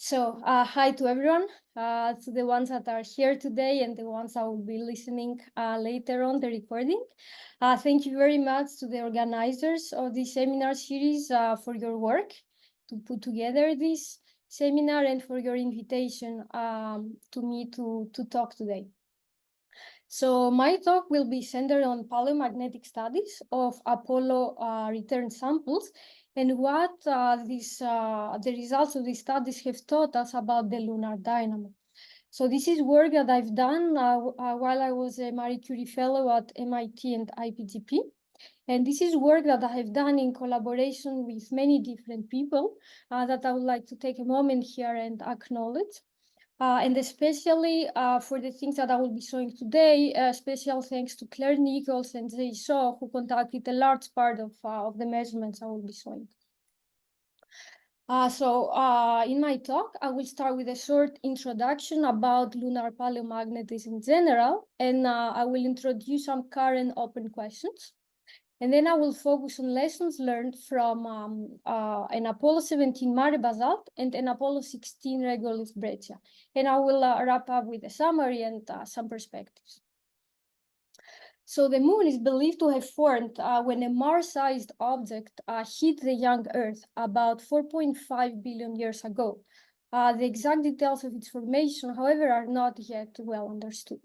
Hi to everyone, to the ones that are here today and the ones that will be listening later on the recording. Thank you very much to the organizers of this seminar series for your work to put together this seminar and for your invitation to me to talk today. So my talk will be centered on paleomagnetic studies of Apollo return samples and what the results of these studies have taught us about the lunar dynamo. So this is work that I've done while I was a Marie Curie Fellow at MIT and IPGP. And this is work that I have done in collaboration with many different people that I would like to take a moment here and acknowledge. And especially for the things that I will be showing today, special thanks to Claire Nichols and Jay Shaw, who conducted a large part of the measurements I will be showing. In my talk, I will start with a short introduction about lunar paleomagnetism in general, and I will introduce some current open questions. And then I will focus on lessons learned from an Apollo 17 Mare basalt and an Apollo 16 regolith breccia. And I will wrap up with a summary and some perspectives. So the moon is believed to have formed when a Mars-sized object hit the young Earth about 4.5 billion years ago. The exact details of its formation, however, are not yet well understood.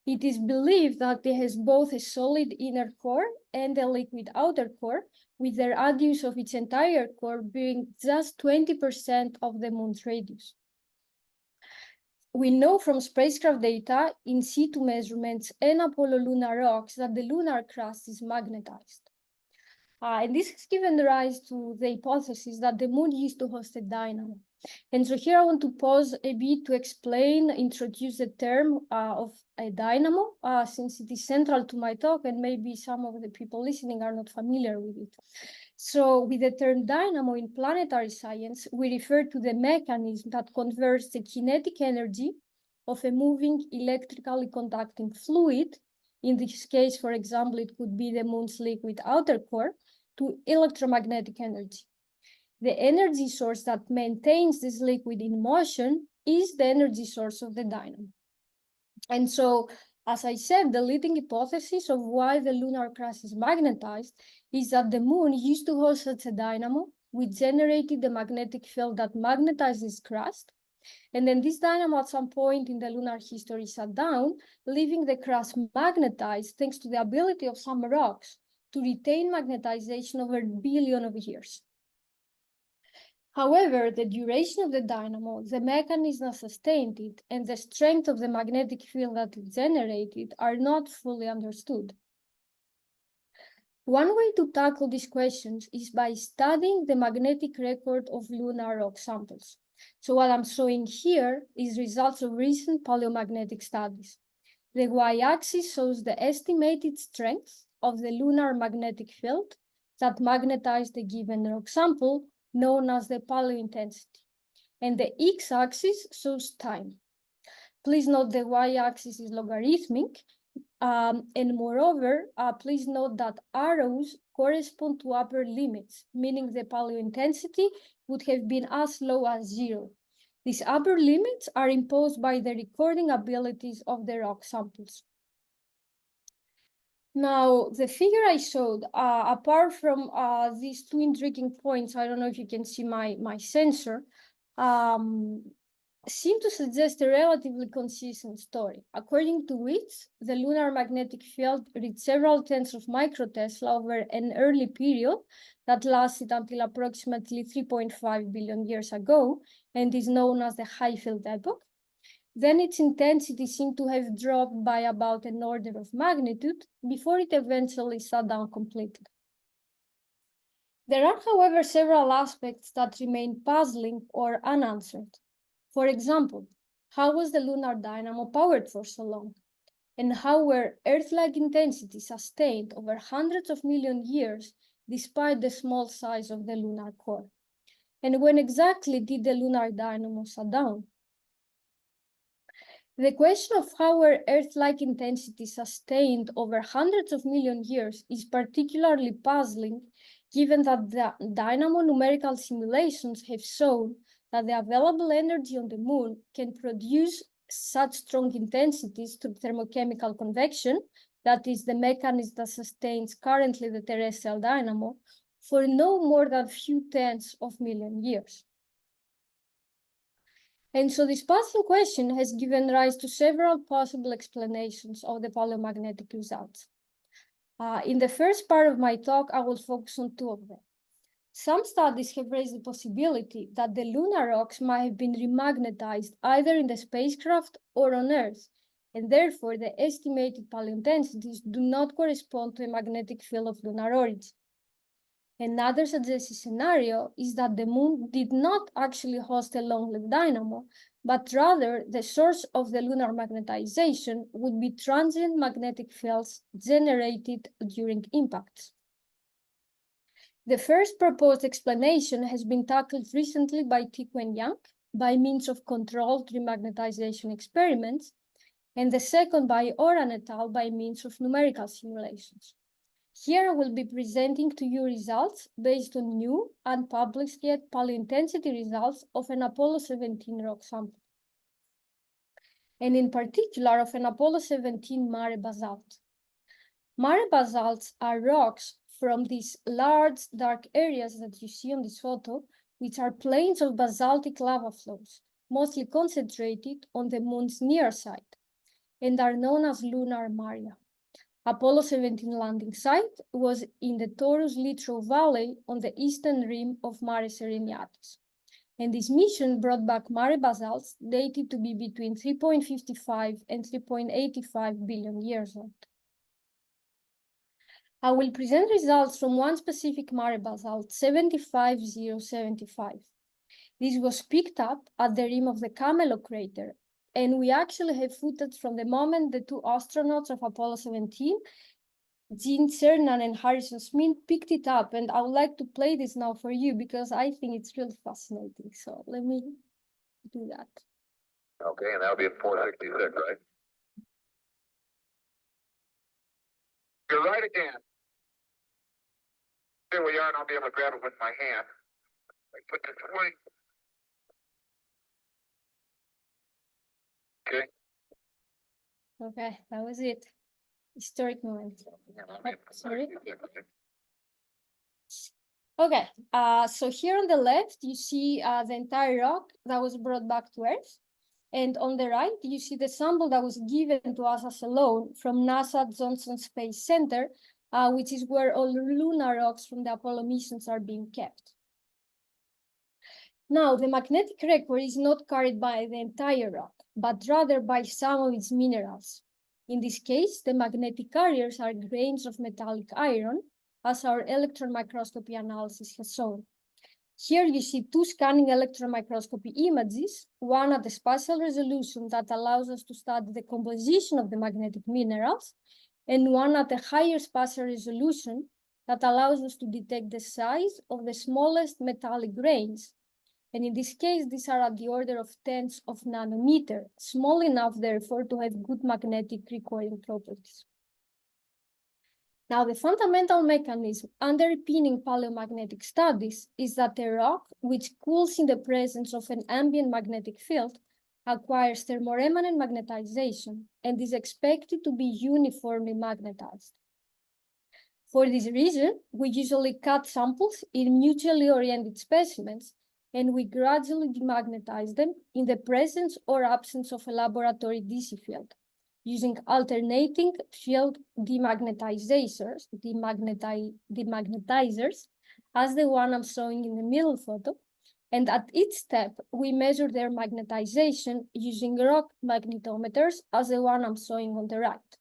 It is believed that it has both a solid inner core and a liquid outer core, with the radius of its entire core being just 20% of the moon's radius. We know from spacecraft data, in situ measurements, and Apollo lunar rocks that the lunar crust is magnetized. And this has given rise to the hypothesis that the moon used to host a dynamo. And so here I want to pause a bit to introduce the term of a dynamo, since it is central to my talk and maybe some of the people listening are not familiar with it. So with the term dynamo in planetary science, we refer to the mechanism that converts the kinetic energy of a moving electrically conducting fluid. In this case, for example, it could be the moon's liquid outer core, to electromagnetic energy. The energy source that maintains this liquid in motion is the energy source of the dynamo. And so, as I said, the leading hypothesis of why the lunar crust is magnetized is that the moon used to host such a dynamo, which generated the magnetic field that magnetized this crust. And then this dynamo at some point in the lunar history shut down, leaving the crust magnetized thanks to the ability of some rocks to retain magnetization over billions of years. However, the duration of the dynamo, the mechanism that sustained it, and the strength of the magnetic field that it generated are not fully understood. One way to tackle these questions is by studying the magnetic record of lunar rock samples. So what I'm showing here is results of recent paleomagnetic studies. The y-axis shows the estimated strength of the lunar magnetic field that magnetized a given rock sample, known as the paleointensity. And the x-axis shows time. Please note the y-axis is logarithmic, and moreover, please note that arrows correspond to upper limits, meaning the paleointensity would have been as low as 0. These upper limits are imposed by the recording abilities of the rock samples. Now, the figure I showed, apart from these two intriguing points, I don't know if you can see my sensor, seem to suggest a relatively consistent story, according to which the lunar magnetic field reached several tens of microtesla over an early period that lasted until approximately 3.5 billion years ago and is known as the high field epoch. Then its intensity seemed to have dropped by about an order of magnitude before it eventually shut down completely. There are, however, several aspects that remain puzzling or unanswered. For example, how was the lunar dynamo powered for so long? And how were Earth-like intensities sustained over hundreds of million years despite the small size of the lunar core? And when exactly did the lunar dynamo shut down? The question of how were Earth-like intensities sustained over hundreds of million years is particularly puzzling, given that the dynamo numerical simulations have shown that the available energy on the moon can produce such strong intensities through thermochemical convection, that is the mechanism that sustains currently the terrestrial dynamo, for no more than few tens of million years. And so this passing question has given rise to several possible explanations of the paleomagnetic results. In the first part of my talk, I will focus on two of them. Some studies have raised the possibility that the lunar rocks might have been remagnetized either in the spacecraft or on Earth, and therefore the estimated paleo-intensities do not correspond to a magnetic field of lunar origin. Another suggested scenario is that the moon did not actually host a long-lived dynamo, but rather the source of the lunar magnetization would be transient magnetic fields generated during impacts. The first proposed explanation has been tackled recently by Tiku and Yang by means of controlled remagnetization experiments, and the second by Oran et al. By means of numerical simulations. Here I will be presenting to you results based on new, unpublished yet paleointensity results of an Apollo 17 rock sample, and in particular of an Apollo 17 mare basalt. Mare basalts are rocks from these large dark areas that you see on this photo, which are plains of basaltic lava flows, mostly concentrated on the moon's near side, and are known as lunar maria. Apollo 17 landing site was in the Taurus Littrow Valley on the eastern rim of Mare Serenitatis. And this mission brought back mare basalts dated to be between 3.55 and 3.85 billion years old. I will present results from one specific mare basalt, 75075. This was picked up at the rim of the Camelot crater, and we actually have footage from the moment the two astronauts of Apollo 17, Gene Cernan and Harrison Smith, picked it up, and I would like to play this now for you because I think it's really fascinating. So let me do that. Okay, and that'll be at 466, right? You're right again. Here we are, and I'll be able to grab it with my hand. I put this away. Okay. Okay, that was it. Historic moment. Oh, sorry. Okay, so here on the left, you see the entire rock that was brought back to Earth. And on the right, you see the sample that was given to us as a loan from NASA Johnson Space Center, which is where all the lunar rocks from the Apollo missions are being kept. Now, the magnetic record is not carried by the entire rock, but rather by some of its minerals. In this case, the magnetic carriers are grains of metallic iron, as our electron microscopy analysis has shown. Here you see two scanning electron microscopy images, one at a spatial resolution that allows us to study the composition of the magnetic minerals, and one at a higher spatial resolution that allows us to detect the size of the smallest metallic grains. And in this case, these are at the order of tens of nanometer, small enough, therefore, to have good magnetic recording properties. Now, the fundamental mechanism underpinning paleomagnetic studies is that a rock which cools in the presence of an ambient magnetic field acquires thermoremanent magnetization and is expected to be uniformly magnetized. For this reason, we usually cut samples in mutually oriented specimens, and we gradually demagnetize them in the presence or absence of a laboratory DC field, using alternating field demagnetizers, as the one I'm showing in the middle photo. And at each step, we measure their magnetization using rock magnetometers, as the one I'm showing on the right.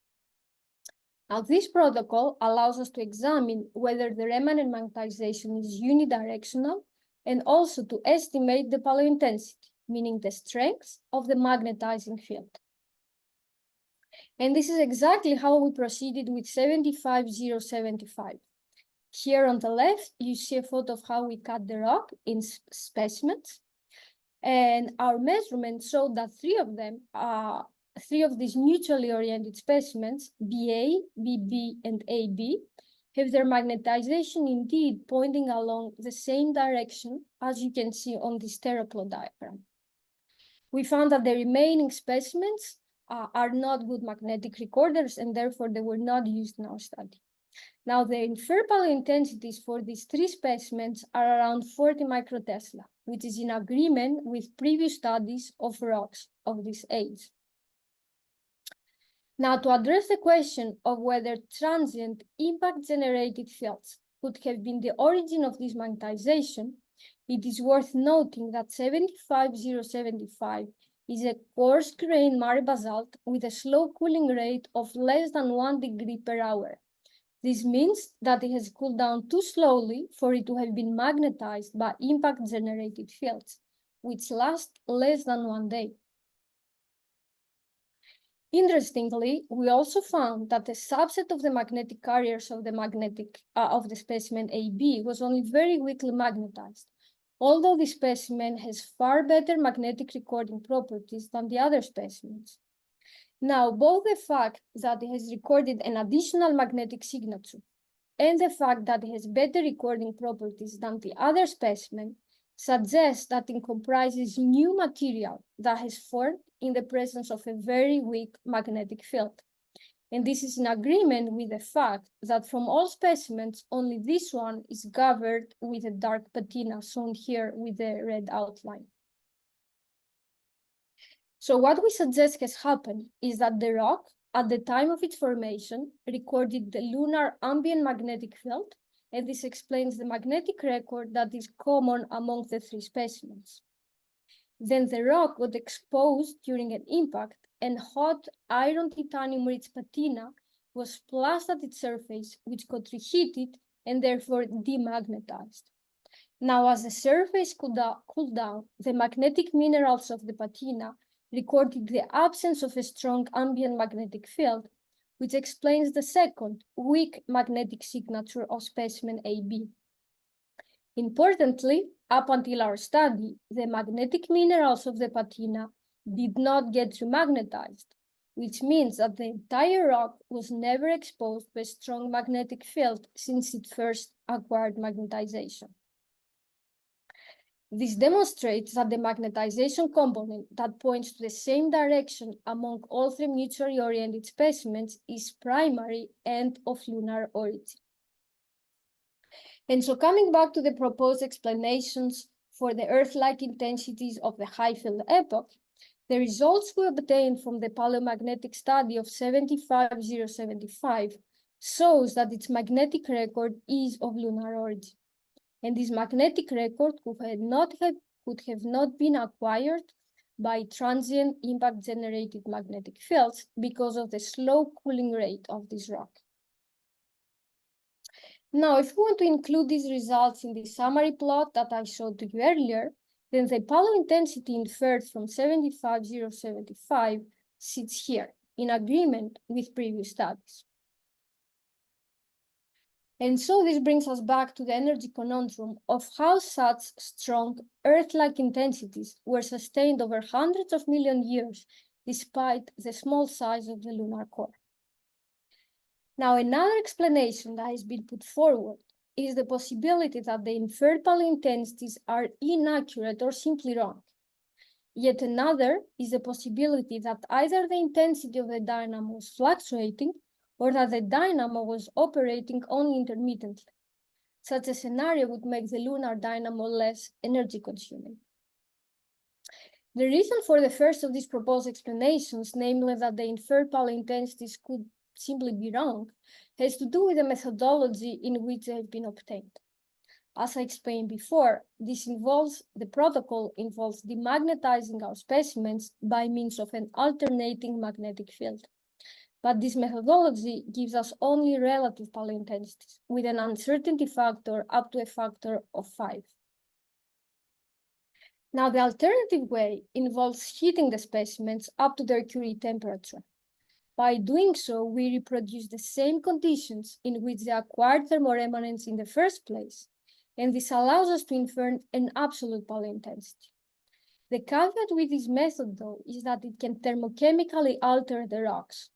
Now, this protocol allows us to examine whether the remanent magnetization is unidirectional, and also to estimate the paleointensity, meaning the strength of the magnetizing field. And this is exactly how we proceeded with 75075. Here on the left, you see a photo of how we cut the rock in specimens. And our measurements showed that three of these mutually oriented specimens, BA, BB, and AB, have their magnetization indeed pointing along the same direction as you can see on this pteroplot diagram. We found that the remaining specimens are not good magnetic recorders, and therefore they were not used in our study. Now, the inferred paleo-intensities for these three specimens are around 40 microtesla, which is in agreement with previous studies of rocks of this age. Now, to address the question of whether transient impact-generated fields could have been the origin of this magnetization, it is worth noting that 75075 is a coarse-grained marine basalt with a slow cooling rate of less than 1 degree per hour. This means that it has cooled down too slowly for it to have been magnetized by impact-generated fields, which last less than 1 day. Interestingly, we also found that a subset of the magnetic carriers of the specimen AB was only very weakly magnetized, although the specimen has far better magnetic recording properties than the other specimens. Now, both the fact that it has recorded an additional magnetic signature and the fact that it has better recording properties than the other specimen suggests that it comprises new material that has formed in the presence of a very weak magnetic field. And this is in agreement with the fact that from all specimens, only this one is covered with a dark patina, shown here with the red outline. So what we suggest has happened is that the rock, at the time of its formation, recorded the lunar ambient magnetic field, and this explains the magnetic record that is common among the three specimens. Then the rock got exposed during an impact, and hot iron-titanium-rich patina was splashed at its surface, which got reheated and therefore demagnetized. Now, as the surface cooled down, the magnetic minerals of the patina recorded the absence of a strong ambient magnetic field, which explains the second, weak magnetic signature of specimen AB. Importantly, up until our study, the magnetic minerals of the patina did not get remagnetized, which means that the entire rock was never exposed to a strong magnetic field since it first acquired magnetization. This demonstrates that the magnetization component that points to the same direction among all three mutually oriented specimens is primary and of lunar origin. And so coming back to the proposed explanations for the Earth-like intensities of the high-field epoch, the results we obtained from the paleomagnetic study of 75075 shows that its magnetic record is of lunar origin. And this magnetic record could have not been acquired by transient impact-generated magnetic fields because of the slow cooling rate of this rock. Now, if we want to include these results in the summary plot that I showed to you earlier, then the paleo-intensity inferred from 75075 sits here, in agreement with previous studies. And so this brings us back to the energy conundrum of how such strong Earth-like intensities were sustained over hundreds of million years, despite the small size of the lunar core. Now, another explanation that has been put forward is the possibility that the inferred paleo-intensities are inaccurate or simply wrong. Yet another is the possibility that either the intensity of the dynamo was fluctuating or that the dynamo was operating only intermittently. Such a scenario would make the lunar dynamo less energy consuming. The reason for the first of these proposed explanations, namely that the inferred paleo-intensities could simply be wrong, has to do with the methodology in which they have been obtained. As I explained before, the protocol involves demagnetizing our specimens by means of an alternating magnetic field. But this methodology gives us only relative paleo-intensities with an uncertainty factor up to a factor of 5. Now, the alternative way involves heating the specimens up to their Curie temperature. By doing so, we reproduce the same conditions in which they acquired thermoremanence in the first place, and this allows us to infer an absolute paleo-intensity. The caveat with this method, though, is that it can thermochemically alter the rocks.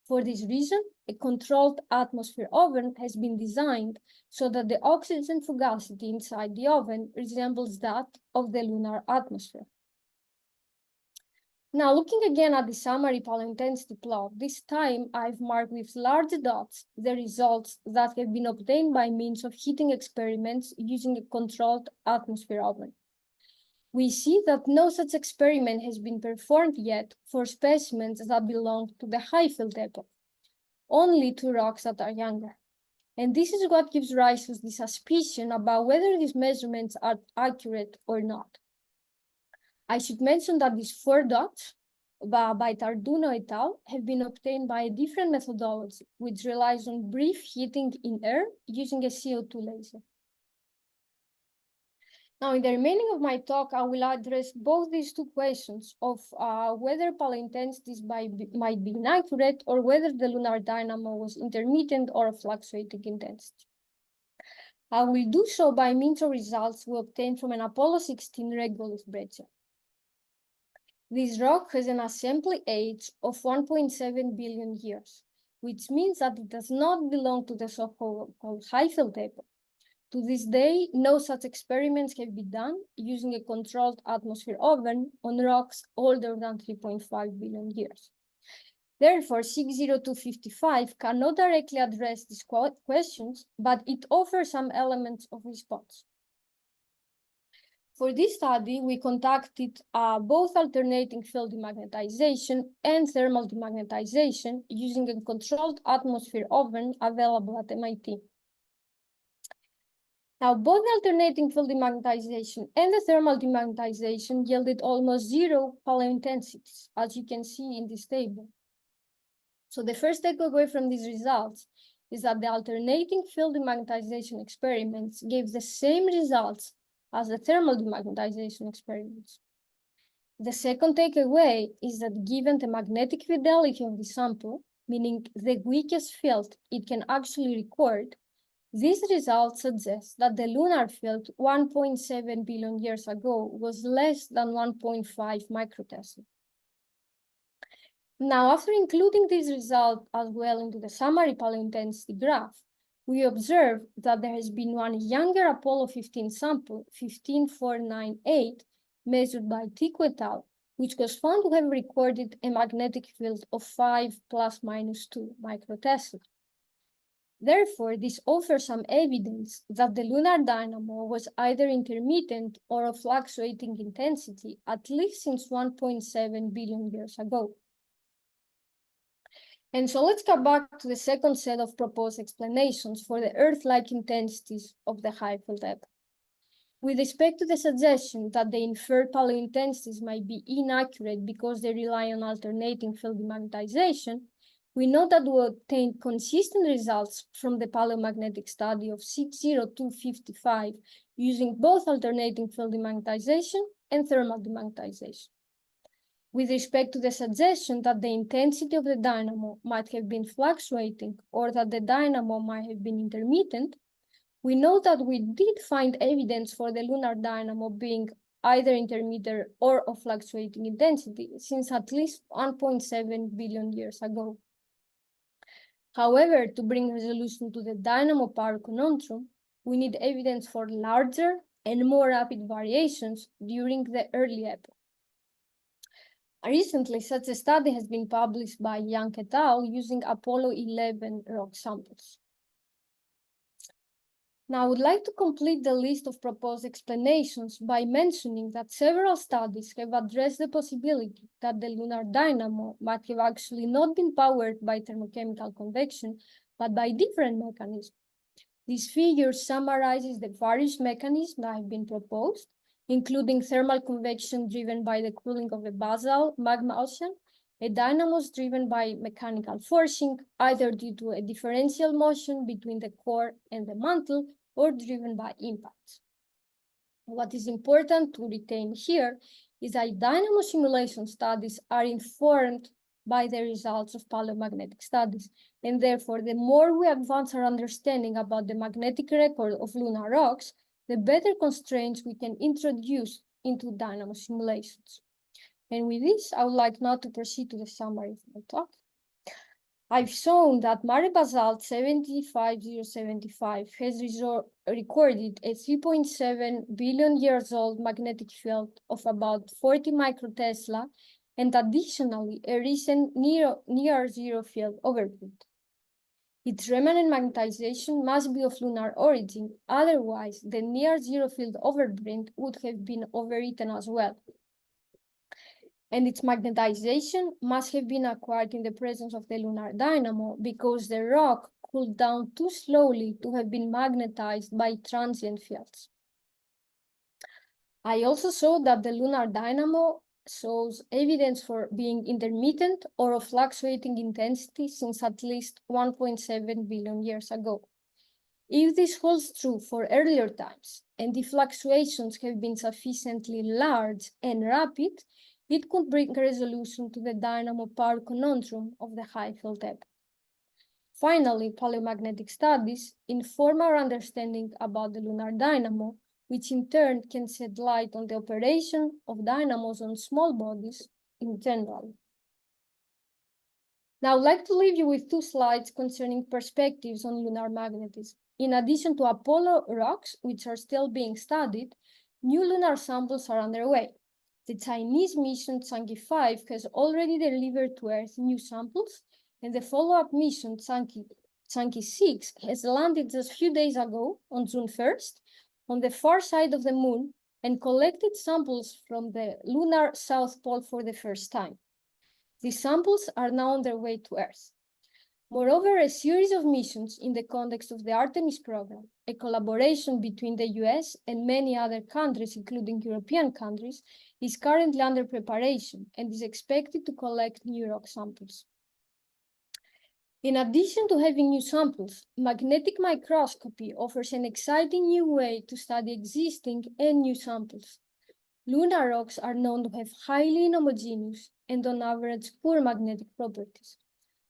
For this reason, a controlled atmosphere oven has been designed so that the oxygen fugacity inside the oven resembles that of the lunar atmosphere. Now, looking again at the summary paleointensity plot, this time I've marked with large dots the results that have been obtained by means of heating experiments using a controlled atmosphere oven. We see that no such experiment has been performed yet for specimens that belong to the high field epoch, only to rocks that are younger. And this is what gives rise to the suspicion about whether these measurements are accurate or not. I should mention that these 4 dots by Tarduno et al. Have been obtained by a different methodology, which relies on brief heating in air using a CO2 laser. Now, in the remaining of my talk, I will address both these 2 questions of whether paleointensities might be inaccurate or whether the lunar dynamo was intermittent or of fluctuating intensity. I will do so by means of results we obtained from an Apollo 16 regolith breccia. This rock has an assembly age of 1.7 billion years, which means that it does not belong to the so-called high field epoch. To this day, no such experiments have been done using a controlled atmosphere oven on rocks older than 3.5 billion years. Therefore, 60255 cannot directly address these questions, but it offers some elements of response. For this study, we conducted both alternating field demagnetization and thermal demagnetization using a controlled atmosphere oven available at MIT. Now, both the alternating field demagnetization and the thermal demagnetization yielded almost 0 paleointensities, as you can see in this table. So the first takeaway from these results is that the alternating field demagnetization experiments gave the same results as the thermal demagnetization experiments. The second takeaway is that given the magnetic fidelity of the sample, meaning the weakest field it can actually record, these results suggest that the lunar field 1.7 billion years ago was less than 1.5 microtesla. Now, after including these results as well into the summary paleointensity graph, we observe that there has been one younger Apollo 15 sample, 15498, measured by Tico et al., which was found to have recorded a magnetic field of 5 ± 2 microtesla. Therefore, this offers some evidence that the lunar dynamo was either intermittent or of fluctuating intensity, at least since 1.7 billion years ago. And so let's go back to the second set of proposed explanations for the Earth-like intensities of the high field epoch. With respect to the suggestion that the inferred paleointensities might be inaccurate because they rely on alternating field demagnetization, we know that we obtained consistent results from the paleomagnetic study of 60255 using both alternating field demagnetization and thermal demagnetization. With respect to the suggestion that the intensity of the dynamo might have been fluctuating or that the dynamo might have been intermittent, we know that we did find evidence for the lunar dynamo being either intermittent or of fluctuating intensity since at least 1.7 billion years ago. However, to bring resolution to the dynamo power conundrum, we need evidence for larger and more rapid variations during the early epoch. Recently, such a study has been published by Yang et al. Using Apollo 11 rock samples. Now, I would like to complete the list of proposed explanations by mentioning that several studies have addressed the possibility that the lunar dynamo might have actually not been powered by thermochemical convection, but by different mechanisms. This figure summarizes the various mechanisms that have been proposed, including thermal convection driven by the cooling of a basal magma ocean, a dynamo driven by mechanical forcing, either due to a differential motion between the core and the mantle, or driven by impacts. What is important to retain here is that dynamo simulation studies are informed by the results of paleomagnetic studies, and therefore, the more we advance our understanding about the magnetic record of lunar rocks, the better constraints we can introduce into dynamo simulations. And with this, I would like now to proceed to the summary of my talk. I've shown that Mare basalt 75075 has recorded a 3.7 billion years old magnetic field of about 40 microtesla, and additionally a recent near zero field overprint. Its remnant magnetization must be of lunar origin, otherwise the near zero field overprint would have been overwritten as well. And its magnetization must have been acquired in the presence of the lunar dynamo because the rock cooled down too slowly to have been magnetized by transient fields. I also showed that the lunar dynamo shows evidence for being intermittent or of fluctuating intensity since at least 1.7 billion years ago. If this holds true for earlier times, and if fluctuations have been sufficiently large and rapid, it could bring resolution to the dynamo power conundrum of the high field epoch. Finally, paleomagnetic studies inform our understanding about the lunar dynamo, which in turn can shed light on the operation of dynamos on small bodies in general. Now, I'd like to leave you with two slides concerning perspectives on lunar magnetism. In addition to Apollo rocks, which are still being studied, new lunar samples are underway. The Chinese mission Chang'e 5 has already delivered to Earth new samples, and the follow-up mission Chang'e 6 has landed just a few days ago, on June 1st, on the far side of the moon and collected samples from the lunar South Pole for the first time. These samples are now on their way to Earth. Moreover, a series of missions in the context of the Artemis program, a collaboration between the US and many other countries, including European countries, is currently under preparation and is expected to collect new rock samples. In addition to having new samples, magnetic microscopy offers an exciting new way to study existing and new samples. Lunar rocks are known to have highly inhomogeneous and on average poor magnetic properties.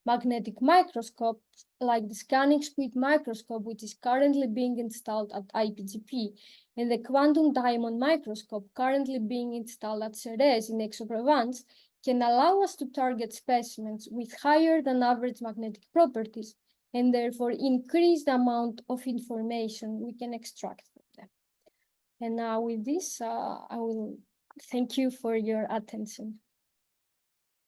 Magnetic microscopes, like the scanning squid microscope, which is currently being installed at IPGP, and the quantum diamond microscope, currently being installed at Ceres in Aix-en-Provence, can allow us to target specimens with higher than average magnetic properties, and therefore increase the amount of information we can extract from them. And now with this, I will thank you for your attention.